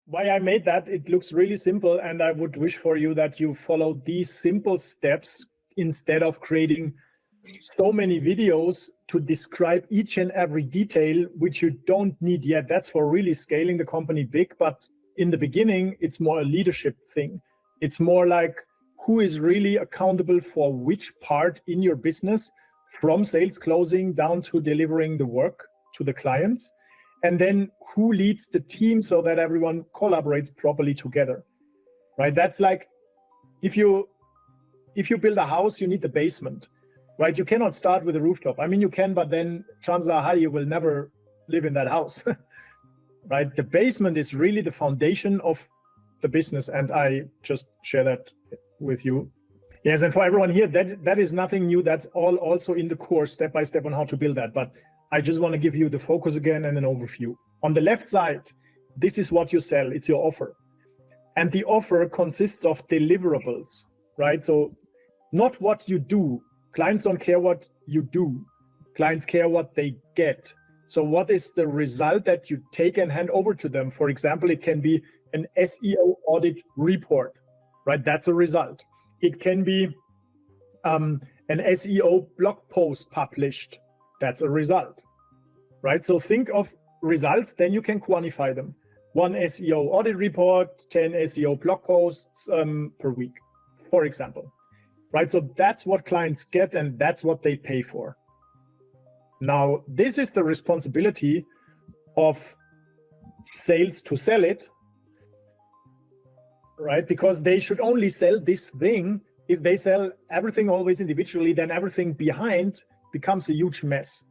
Why I made that, it looks really simple, and I would wish for you that you follow these simple steps instead of creating so many videos to describe each and every detail, which you don't need yet. That's for really scaling the company big, but in the beginning, it's more a leadership thing. It's more like who is really accountable for which part in your business, from sales closing down to delivering the work to the clients. And then who leads the team so that everyone collaborates properly together, right? That's like, if you build a house, you need the basement, right? You cannot start with a rooftop. I mean, you can, but then chances are high you will never live in that house, right? The basement is really the foundation of the business. And I just share that with you. Yes, and for everyone here, that is nothing new. That's all also in the course, step by step on how to build that. But I just want to give you the focus again and an overview. On the left side, this is what you sell. It's your offer. And the offer consists of deliverables, right? So not what you do. Clients don't care what you do. Clients care what they get. So what is the result that you take and hand over to them? For example, it can be an SEO audit report, right? That's a result. It can be an SEO blog post published. That's a result, right? So think of results, then you can quantify them. 1 SEO audit report, 10 SEO blog posts per week, for example, right? So that's what clients get and that's what they pay for. Now, this is the responsibility of sales to sell it, right? Because they should only sell this thing. If they sell everything always individually, then everything behind becomes a huge mess.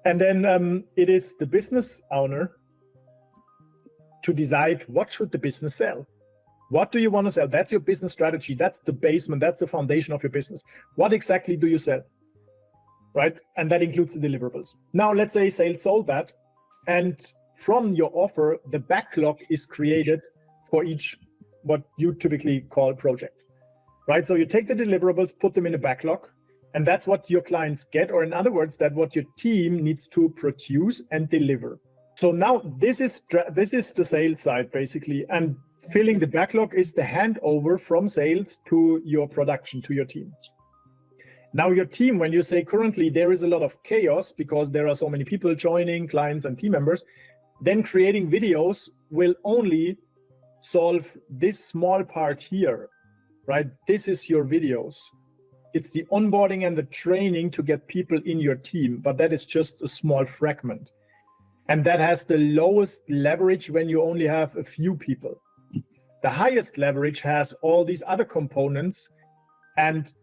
And then it is the business owner to decide what should the business sell. What do you want to sell? That's your business strategy. That's the basement. That's the foundation of your business. What exactly do you sell, right? And that includes the deliverables. Now, let's say sales sold that. And from your offer, the backlog is created for each, what you typically call project, right? So you take the deliverables, put them in a backlog, and that's what your clients get, or in other words, that's what your team needs to produce and deliver. So now this is the sales side, basically, and filling the backlog is the handover from sales to your production, to your team. Now your team, when you say currently there is a lot of chaos because there are so many people joining, clients and team members, then creating videos will only solve this small part here, right? This is your videos. It's the onboarding and the training to get people in your team, but that is just a small fragment. And that has the lowest leverage when you only have a few people. The highest leverage has all these other components and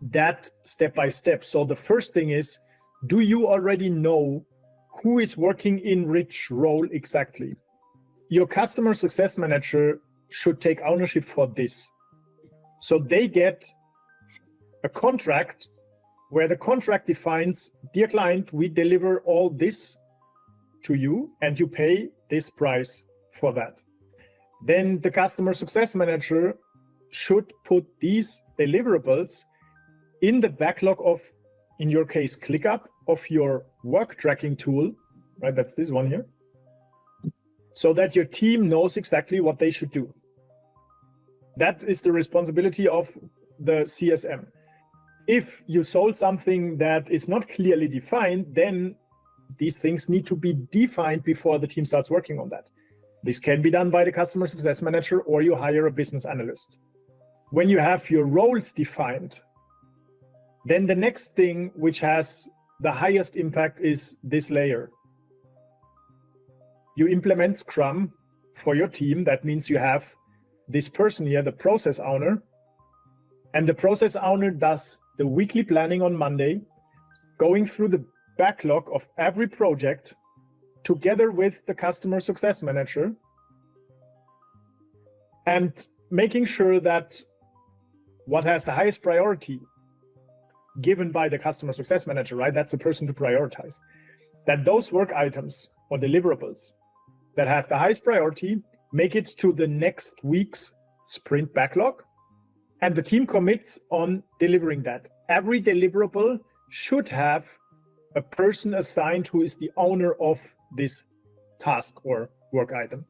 that step by step. So the first thing is, do you already know who is working in which role exactly? Your customer success manager should take ownership for this. So they get a contract where the contract defines, dear client, we deliver all this to you and you pay this price for that. Then the customer success manager should put these deliverables in the backlog of, in your case, ClickUp, of your work tracking tool, right? That's this one here. So that your team knows exactly what they should do. That is the responsibility of the CSM. If you sold something that is not clearly defined, then these things need to be defined before the team starts working on that. This can be done by the customer success manager, or you hire a business analyst. When you have your roles defined, then the next thing which has the highest impact is this layer. You implement Scrum for your team. That means you have this person here, the process owner, and the process owner does the weekly planning on Monday, going through the backlog of every project together with the customer success manager and making sure that what has the highest priority given by the customer success manager, right? That's the person to prioritize. That those work items or deliverables that have the highest priority make it to the next week's sprint backlog, And the team commits on delivering that. Every deliverable should have a person assigned who is the owner of this task or work item.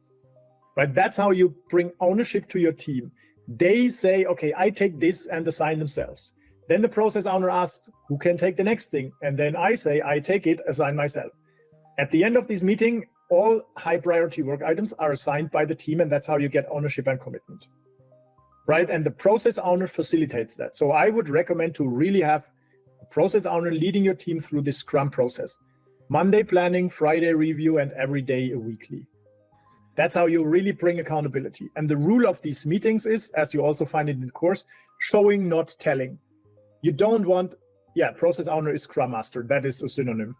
Right? That's how you bring ownership to your team. They say, okay, I take this, and assign themselves. Then the process owner asks, who can take the next thing? And then I say, I take it, assign myself. At the end of this meeting, all high priority work items are assigned by the team, and that's how you get ownership and commitment. Right? And the process owner facilitates that. So I would recommend to really have a process owner leading your team through this Scrum process. Monday planning, Friday review, and every day a weekly. That's how you really bring accountability. And the rule of these meetings is, as you also find it in the course, showing, not telling. You don't want, process owner is Scrum Master. That is a synonym.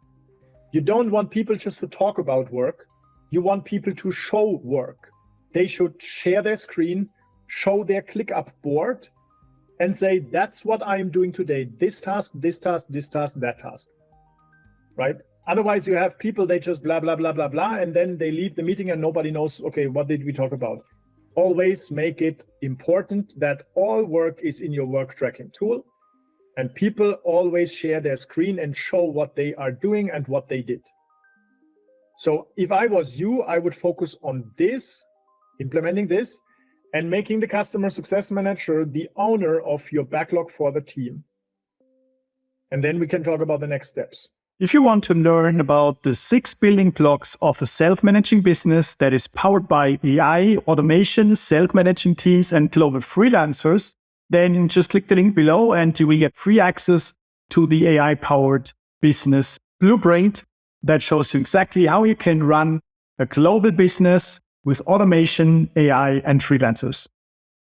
You don't want people just to talk about work. You want people to show work. They should share their screen, show their ClickUp board, and say, that's what I'm doing today. This task, this task, this task, that task. Right? Otherwise, you have people, they just blah, blah, blah, blah, blah, and then they leave the meeting and nobody knows, okay, what did we talk about? Always make it important that all work is in your work tracking tool, and people always share their screen and show what they are doing and what they did. So if I was you, I would focus on this, implementing this, and making the customer success manager the owner of your backlog for the team. And then we can talk about the next steps. If you want to learn about the 6 building blocks of a self-managing business that is powered by AI, automation, self-managing teams, and global freelancers, then just click the link below and you will get free access to the AI-powered business blueprint that shows you exactly how you can run a global business with automation, AI, and freelancers.